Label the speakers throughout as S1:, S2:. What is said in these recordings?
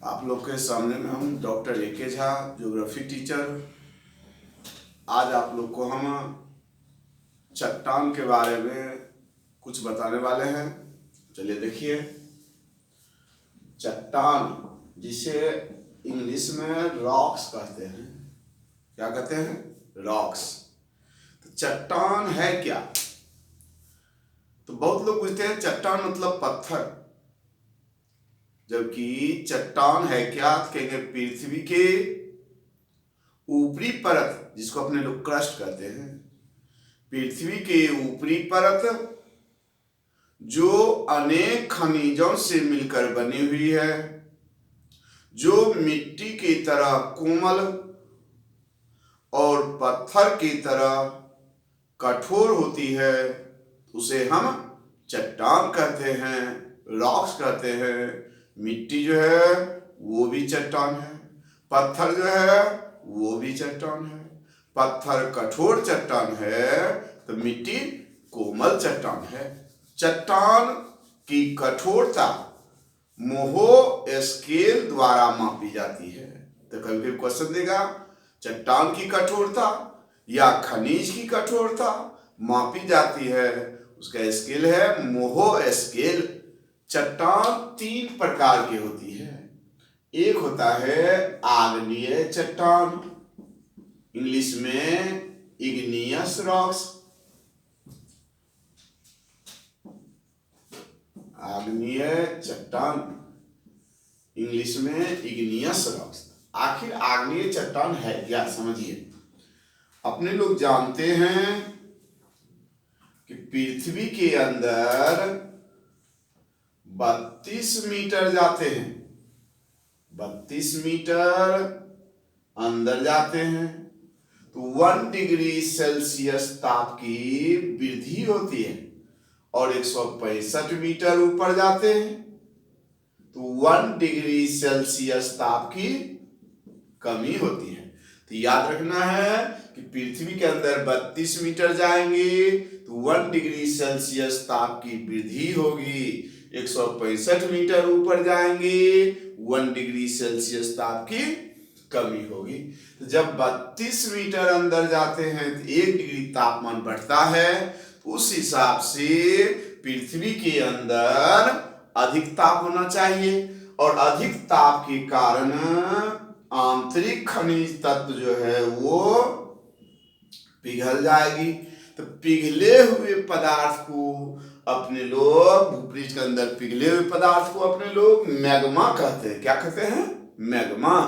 S1: आप लोग के सामने में हम doctor A K. Jha, geography teacher. आज आप लोग को हम चट्टान के बारे में कुछ बताने वाले हैं। चलिए देखिए, चट्टान जिसे इंग्लिश में रॉक्स कहते हैं। क्या कहते हैं? रॉक्स। तो चट्टान है क्या? तो बहुत लोग पूछते हैं चट्टान मतलब पत्थर, जबकि चट्टान है क्या? कहेंगे पृथ्वी के ऊपरी परत, जिसको अपने लोग क्रस्ट कहते हैं, पृथ्वी के ऊपरी परत जो अनेक खनिजों से मिलकर बनी हुई है, जो मिट्टी की तरह कोमल और पत्थर की तरह कठोर होती है, उसे हम चट्टान कहते हैं, रॉक्स कहते हैं। मिट्टी जो है वो भी चट्टान है, पत्थर जो है वो भी चट्टान है। पत्थर कठोर चट्टान है तो मिट्टी कोमल चट्टान है। चट्टान की कठोरता मोहो स्केल द्वारा मापी जाती है। तो कभी कभी क्वेश्चन देगा, चट्टान की कठोरता या खनिज की कठोरता मापी जाती है, उसका स्केल है मोहो स्केल। चट्टान 3 प्रकार की होती है। एक होता है आग्नेय चट्टान, इंग्लिश में इग्नियस रॉक्स। आग्नेय चट्टान, इंग्लिश में इग्नियस रॉक्स। आखिर आग्नेय चट्टान है क्या, समझिए। अपने लोग जानते हैं कि पृथ्वी के अंदर 32 मीटर जाते हैं, 32 मीटर अंदर जाते हैं तो 1 डिग्री सेल्सियस ताप की वृद्धि होती है, और 165 मीटर ऊपर जाते हैं तो 1 डिग्री सेल्सियस ताप की कमी होती है। तो याद रखना है कि पृथ्वी के अंदर 32 मीटर जाएंगे तो 1 डिग्री सेल्सियस ताप की वृद्धि होगी, 165 मीटर ऊपर जाएंगे 1 डिग्री सेल्सियस ताप की कमी होगी। तो जब 32 मीटर अंदर जाते हैं तो 1 डिग्री तापमान बढ़ता है, तो उस हिसाब से पृथ्वी के अंदर अधिक ताप होना चाहिए, और अधिक ताप के कारण आंतरिक खनिज तत्व जो है वो पिघल जाएगी। तो पिघले हुए पदार्थ को अपने लोग, भूपृष्ठ के अंदर पिघले हुए पदार्थ को अपने लोग मैग्मा कहते हैं। क्या कहते हैं? मैग्मा।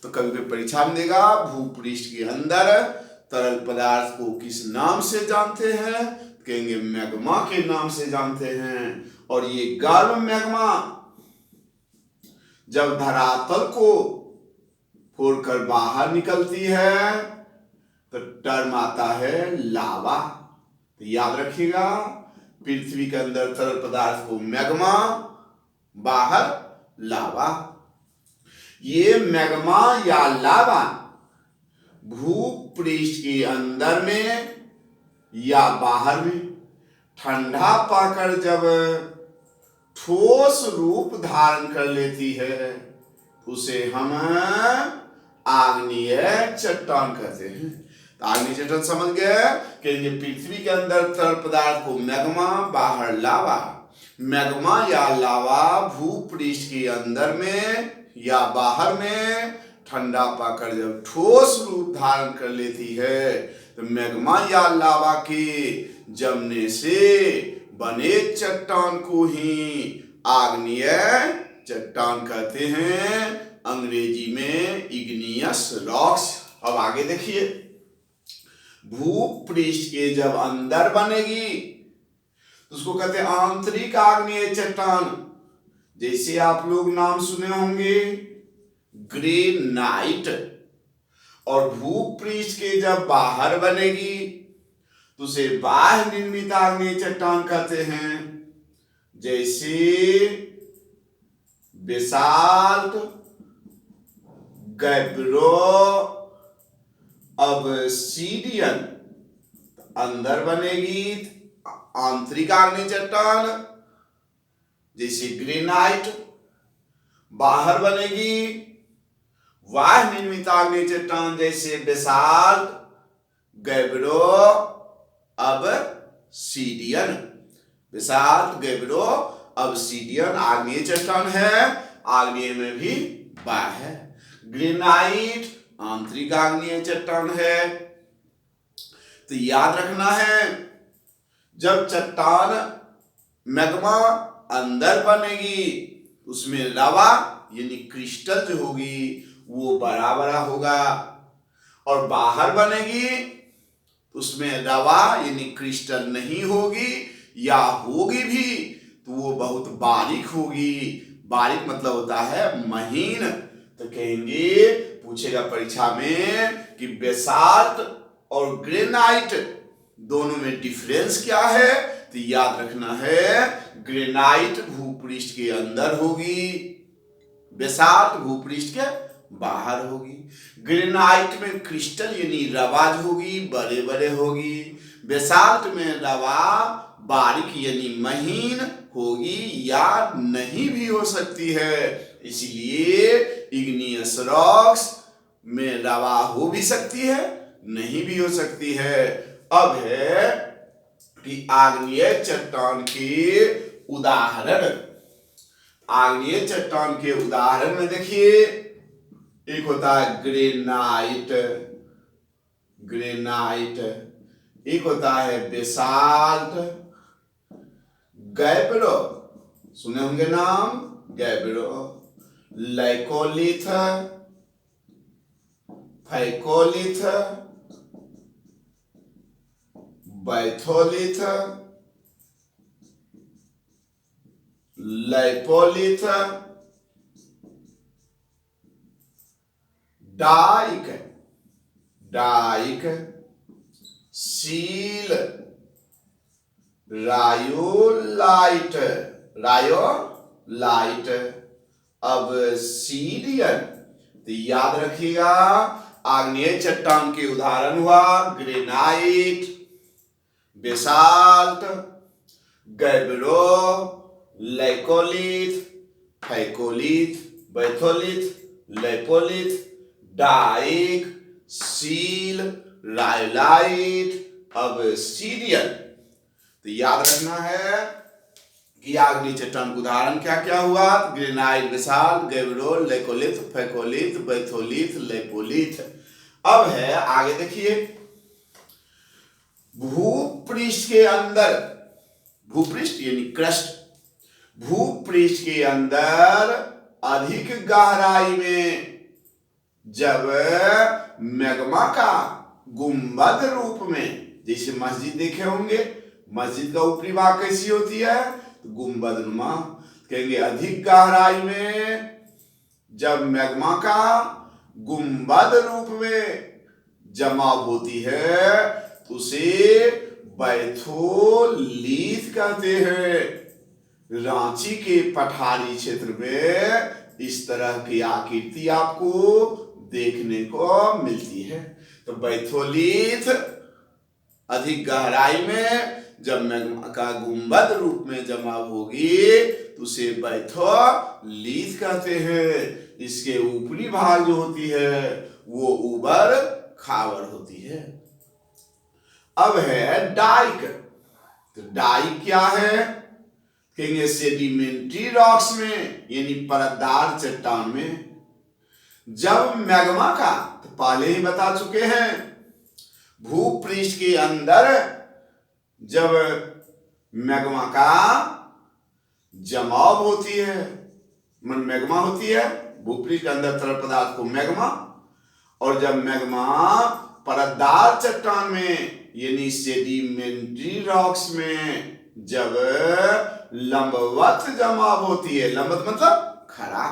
S1: तो कभी कभी परीक्षा में देगा, भूपृष्ठ के अंदर तरल पदार्थ को किस नाम से जानते हैं? कहेंगे मैग्मा के नाम से जानते हैं। और ये गर्म मैग्मा जब धरातल को फोड़कर बाहर निकलती है तो टर्म आता है लावा। तो याद रखिएगा, पृथ्वी के अंदर तरल पदार्थ को मैग्मा, बाहर लावा। ये मैग्मा या लावा भूपृष्ठ के अंदर में या बाहर में ठंडा पाकर जब ठोस रूप धारण कर लेती है, उसे हम आग्नेय चट्टान कहते हैं। तो आग्नेय चट्टान समझ गए कि पृथ्वी के अंदर तरल पदार्थ को मैग्मा, बाहर लावा। मैग्मा या लावा भूपृष्ठ के अंदर में या बाहर में ठंडा पाकर जब ठोस रूप धारण कर लेती है, तो मैग्मा या लावा के जमने से बने चट्टान को ही आग्नेय चट्टान कहते हैं, अंग्रेजी में इग्नियस रॉक्स। अब आगे देखिए, भूपृष्ठ के जब अंदर बनेगी तो उसको कहते हैं आंतरिक आग्नेय चट्टान। जैसे आप लोग नाम सुने होंगे ग्रेनाइट। और भूपृष्ठ के जब बाहर बनेगी तो उसे बाह्य निर्मित आग्नेय चट्टान कहते हैं, जैसे बेसाल्ट, गैब्रो, ऑब्सीडियन। अंदर बनेगी आंतरिक आग्नेय चट्टान जैसे ग्रेनाइट, बाहर बनेगी वाह निर्मित आग्नेय चट्टान जैसे basalt, gabbro, obsidian. Basalt, gabbro, obsidian आग्नेय चट्टान है, आग्नेय में भी बाह्य है। ग्रेनाइट आंतरिक आग्नेय चट्टान है। तो याद रखना है, जब चट्टान मैग्मा अंदर बनेगी उसमें लावा यानी क्रिस्टल जो होगी वो बड़ा बड़ा होगा, और बाहर बनेगी उसमें लावा यानी क्रिस्टल नहीं होगी, या होगी भी तो वो बहुत बारीक होगी। बारीक मतलब होता है महीन। तो कहेंगे, पूछेगा परीक्षा में कि बेसाल्ट और ग्रेनाइट दोनों में डिफरेंस क्या है। तो याद रखना है, ग्रेनाइट भूपृष्ठ के अंदर होगी, बेसाल्ट भूपृष्ठ के बाहर होगी। ग्रेनाइट में क्रिस्टल यानी रवा होगी, बड़े बड़े होगी। बेसाल्ट में रवा बारीक यानी महीन होगी या नहीं भी हो सकती है। इसलिए इग्नियस रॉक्स में रवा हो भी सकती है, नहीं भी हो सकती है। अब है कि आग्नेय चट्टान के उदाहरण। आग्नेय चट्टान के उदाहरण में देखिए, एक होता है ग्रेनाइट, ग्रेनाइट, एक होता है बेसाल्ट, गैब्रो, सुने होंगे नाम, gabbro, laccolith, phacolith, batholith, lopolith, dyke, dyke, sill, rhyolite, rhyolite, obsidian. तो याद रखिएगा, आग्नेय चट्टान के उदाहरण हुआ granite, basalt, gabbro, laccolith, phacolith, batholith, lopolith, dyke, sill, rhyolite, obsidian. तो याद रखना है कि आग्नेय चट्टान का उदाहरण क्या क्या हुआ, granite, basalt, gabbro, laccolith, phacolith, batholith, lopolith. अब है आगे देखिए, भूपृष्ठ के अंदर, भूपृष्ठ यानी क्रस्ट, भूपृष्ठ के अंदर अधिक गहराई में जब मैग्मा का गुंबद रूप में, जैसे मस्जिद देखे होंगे, मस्जिद का ऊपरी भाग कैसी होती है, तो गुंबद नुमा। कहेंगे अधिक गहराई में जब मैग्मा का गुंबद रूप में जमा होती है तो उसे बैथोलिथ कहते हैं। रांची के पठारी क्षेत्र में इस तरह की आकृति आपको देखने को मिलती है। तो बैथोलिथ अधिक गहराई में जब मैग्मा का गुंबद रूप में जमा होगी तो उसे बैथोलिथ कहते हैं। इसके ऊपरी भाग जो होती है वो ऊबर खावर होती है। अब है डाइक। तो डाइक क्या है, कहेंगे सेडिमेंट्री रॉक्स में यानी परतदार चट्टान में जब मैग्मा का, तो पहले ही बता चुके हैं, भूपृष्ठ के अंदर जब मैग्मा का जमाव होती है, मैग्मा होती है भूपृष्ठ के अंदर तरल पदार्थ को मैग्मा, और जब मैग्मा परतदार चट्टान में यानी सेडिमेंट्री रॉक्स में जब लंबवत जमाव होती है, लंबवत मतलब खड़ा,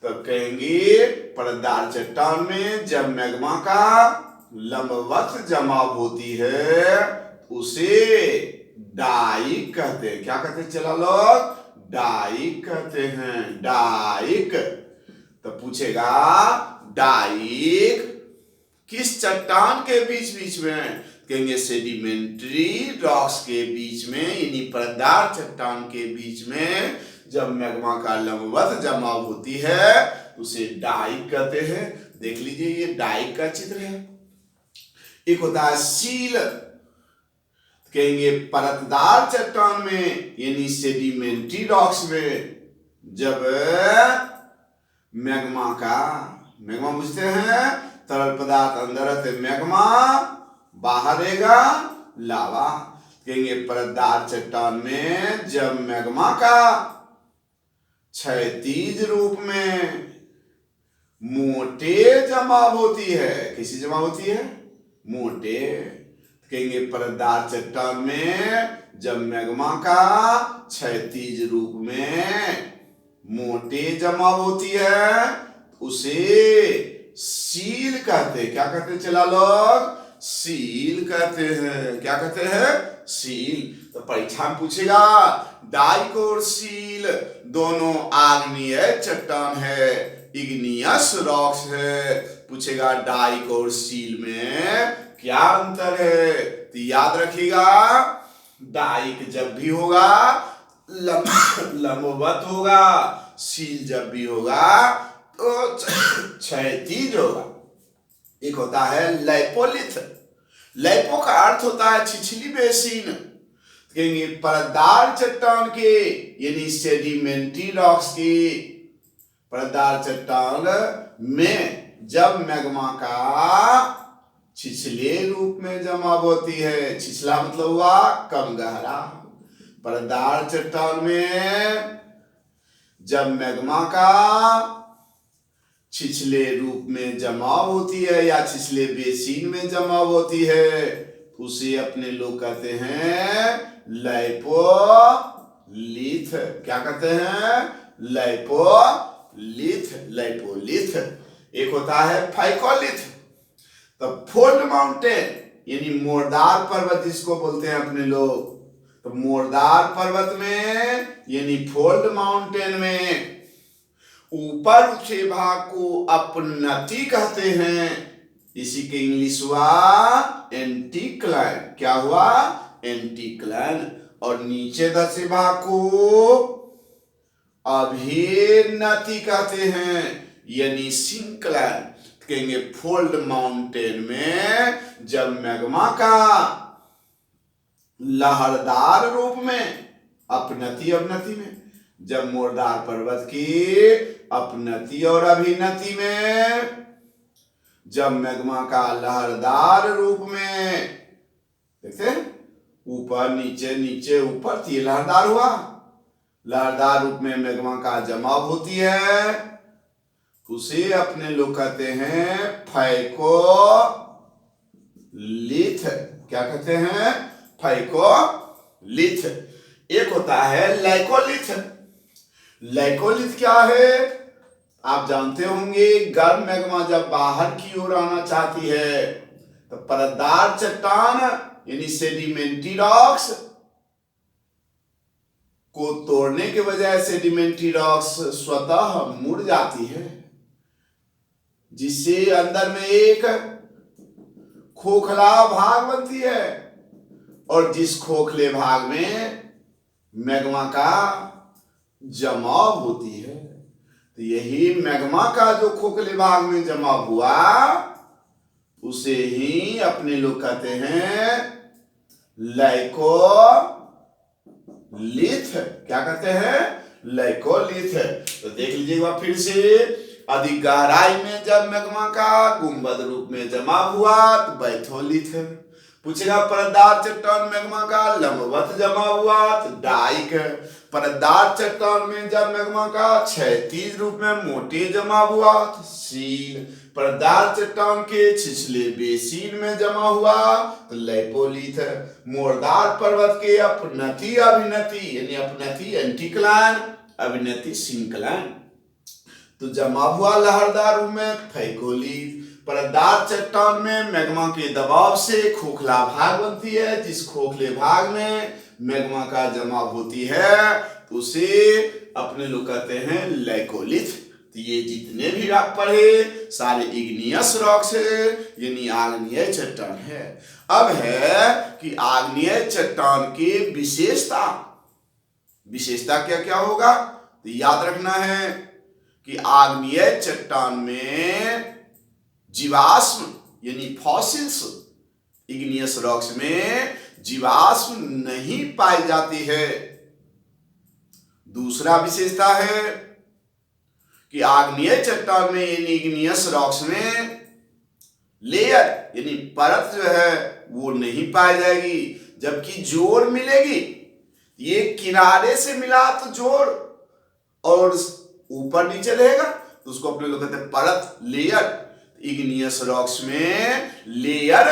S1: तब कहेंगे परतदार चट्टान में जब मैग्मा का लंबवत जमाव होती है उसे डाइक कहते हैं। क्या कहते हैं चला लोग, डाइक कहते हैं, डाइक। तो पूछेगा डाइक किस चट्टान के बीच बीच में, कहेंगे सेडिमेंट्री रॉक्स के बीच में यानी परतदार चट्टान के बीच में जब मैग्मा का लंबवत जमाव होती है उसे डाइक कहते हैं। देख लीजिए ये डाइक का चित्र है। एक होता है सील, कहेंगे परतदार चट्टान में यानी सेडिमेंट्री रॉक्स में जब मैग्मा बुझते हैं तरल पदार्थ अंदर रहते मैग्मा, बाहर रहेगा लावा। कहेंगे परतदार चट्टान में जब मैग्मा का क्षैतिज रूप में मोटे जमाव होती है, किसी जमाव होती है मोटे, कहेंगे परतदार चट्टान में जब मैग्मा का क्षैतिज रूप में मोटे जमाव होती है उसे सील कहते हैं। क्या कहते हैं चला लोग? सील कहते हैं। क्या कहते हैं? सील। तो परीक्षा में पूछेगा डाइक और सील दोनों आग्नेय चट्टान है, इग्नियस रॉक्स है। पूछेगा डाइक और सील में क्या अंतर है? तो याद रखिएगा डाइक जब भी होगा लंबवत होगा, सील जब भी होगा तो क्षैतिज होगा। एक होता है लैपोलिथ। लैपो का अर्थ होता है छिछली बेसिन। कहेंगे परतदार चट्टान के यानी सेडिमेंट्री रॉक्स की परतदार चट्टान में जब मैग्मा का छिछले रूप में जमाव होती है, छिछला मतलब हुआ कम गहरा, परतदार चट्टान में जब मैग्मा का छिछले रूप में जमाव होती है या छिछले बेसिन में जमाव होती है उसे अपने लोग कहते हैं लैपोलिथ। क्या कहते हैं? लैपोलिथ। एक होता है फाइकोलिथ। तो फोल्ड माउंटेन यानी मोरदार पर्वत जिसको बोलते हैं अपने लोग, तो मोरदार पर्वत में यानी फोल्ड माउंटेन में ऊपर उठे भाग को अपनति कहते हैं। इसी के इंग्लिश हुआ एंटीक्लाइन। क्या हुआ? एंटीक्लाइन। और नीचे धसे भाग को अभिनति कहते हैं यानी सिंक्लाइन। कहेंगे फोल्ड माउंटेन में जब मैग्मा का लहरदार रूप में अपनति अवनति में, जब मोरदार पर्वत की अपनति और अभिनति में, जब मैग्मा का लहरदार रूप में, देखते ऊपर नीचे नीचे ऊपर, तो ये लहरदार हुआ। लहरदार रूप में मैग्मा का जमाव होती है उसे अपने लोग कहते हैं फाइकोलिथ। क्या कहते हैं? फाइकोलिथ। एक होता है लैकोलिथ। लैकोलिथ क्या है? आप जानते होंगे गर्म मैग्मा जब बाहर की ओर आना चाहती है तो परतदार चट्टान यानी सेडिमेंट्री रॉक्स को तोड़ने के बजाय सेडिमेंट्री रॉक्स स्वतः मुड़ जाती है, जिससे अंदर में एक खोखला भाग बनती है और जिस खोखले भाग में मैग्मा का जमाव होती है। तो यही मैग्मा का जो खोखले भाग में जमाव हुआ उसे ही अपने लोग कहते हैं लैकोलिथ। क्या कहते हैं? लैकोलिथ। तो देख लीजिएगा फिर से, अधिक गहराई में जब मैग्मा का गुंबद रूप में जमाव हुआ तो बैथोलिथ। पूछेगा परतदार चट्टान मैग्मा का लंबवत जमाव हुआ तो डाइक। परतदार चट्टान में जब मैग्मा का क्षैतिज रूप में मोटे जमाव हुआ तो सील। परतदार चट्टान के छिछले बेसिन में जमा हुआ तो लैपोलिथ। मोरदार पर्वत के अपनति अभिनति यानी अपनति एंटीक्लाइन, अभिनति सिंक्लाइन, तो जमा हुआ लहरदार रूप में फैकोलिथ। परतदार चट्टान में मैग्मा के दबाव से खोखला भाग बनती है, जिस खोखले भाग में मैग्मा का जमाव होती है तो उसे अपने लोग कहते हैं लैकोलिथ। तो ये जितने भी आप पढ़े सारे इग्नियस रॉक्स है यानी आग्नेय चट्टान है। अब है कि आग्नेय चट्टान की विशेषता क्या क्या होगा? तो याद रखना है कि आग्नेय चट्टान में जीवाश्म यानी फॉसिल्स, इग्नियस रॉक्स में जीवाश्म नहीं पाई जाती है। दूसरा विशेषता है कि आग्नेय चट्टान में यानी इग्नियस रॉक्स में लेयर यानी परत जो है वो नहीं पाई जाएगी, जबकि जोड़ मिलेगी। ये किनारे से मिला तो जोड़ और ऊपर नीचे रहेगा, तो उसको अपने लोग कहते हैं परत, लेयर। इग्नियस रॉक्स में लेयर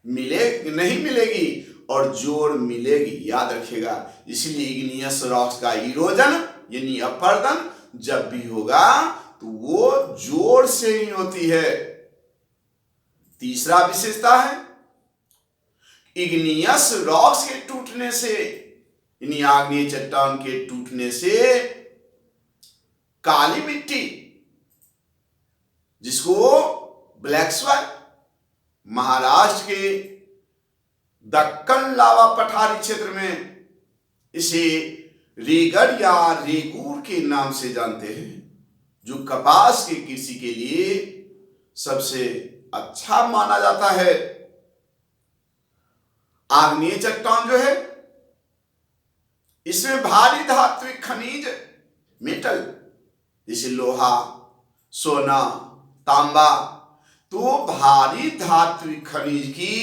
S1: नहीं मिलेगी और जोड़ मिलेगी, याद रखिएगा। इसलिए इग्नियस रॉक्स का इरोजन यानी अपरदन जब भी होगा तो वो जोड़ से ही होती है। तीसरा विशेषता है इग्नियस रॉक्स के टूटने से यानी आग्नेय चट्टान के टूटने से काली मिट्टी, जिसको ब्लैक स्वैग, महाराष्ट्र के दक्कन लावा पठारी क्षेत्र में इसे रेगड़ या रेगूर के नाम से जानते हैं, जो कपास की कृषि के लिए सबसे अच्छा माना जाता है। आग्नेय चट्टान जो है इसमें भारी धात्विक खनिज, मेटल जैसे लोहा, सोना, तांबा, तो भारी धात्विक खनिज की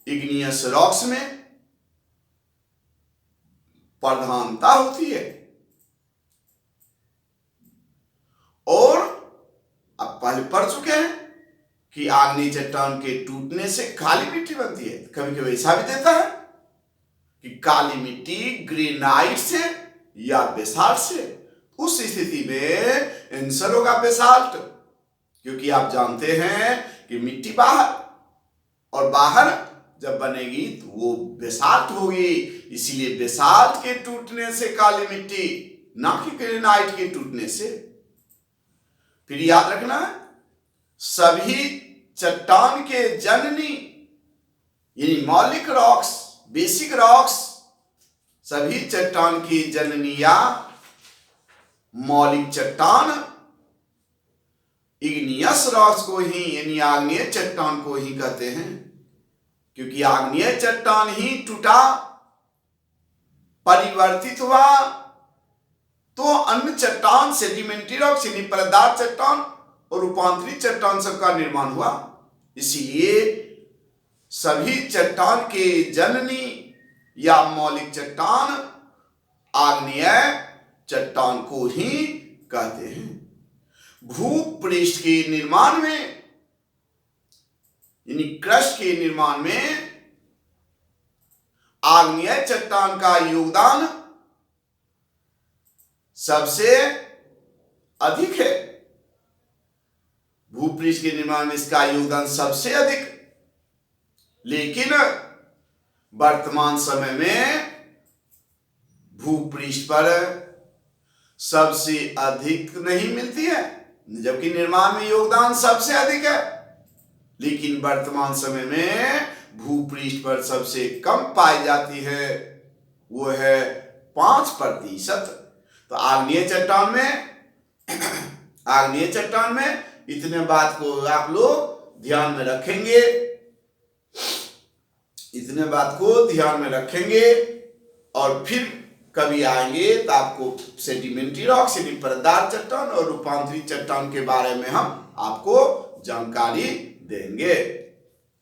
S1: इग्नियस रॉक्स में प्रधानता होती है। और अब पहले पढ़ चुके हैं कि आग्नेय चट्टान के टूटने से काली मिट्टी बनती है। कभी कभी ऐसा भी देता है कि काली मिट्टी ग्रेनाइट से या बेसाल्ट से। उस स्थिति में आंसर होगा बेसाल्ट, क्योंकि आप जानते हैं कि मिट्टी बाहर और बाहर जब बनेगी तो वो बेसाल्ट होगी। इसीलिए बेसाल्ट के टूटने से काली मिट्टी, ना कि ग्रेनाइट के टूटने से। फिर याद रखना है सभी चट्टान के जननी यानी मौलिक रॉक्स, बेसिक रॉक्स, सभी चट्टान की जननी या मौलिक चट्टान इग्नियस रॉक्स को ही यानी आग्नेय चट्टान को ही कहते हैं, क्योंकि आग्नेय चट्टान ही टूटा, परिवर्तित हुआ तो अन्य चट्टान सेडिमेंट्री रॉक्स यानी परतदार चट्टान और रूपांतरित चट्टान सबका निर्माण हुआ। इसीलिए सभी चट्टान के जननी या मौलिक चट्टान आग्नेय चट्टान को ही कहते हैं। भूपृष्ठ के निर्माण में यानी क्रस्ट के निर्माण में आग्नेय चट्टान का योगदान सबसे अधिक है। भूपृष्ठ के निर्माण में इसका योगदान सबसे अधिक, लेकिन वर्तमान समय में भूपृष्ठ पर सबसे अधिक नहीं मिलती है, जबकि निर्माण में योगदान सबसे अधिक है, लेकिन वर्तमान समय में भूपृष्ठ पर सबसे कम पाई जाती है, वो है 5%। तो आग्नेय चट्टान में इतने बात को आप लोग ध्यान में रखेंगे, इतने बात को ध्यान में रखेंगे और फिर कभी आएंगे तो आपको सेडिमेंट्री रॉक्स यानी परतदार चट्टान और रूपांतरित चट्टान के बारे में हम आपको जानकारी देंगे।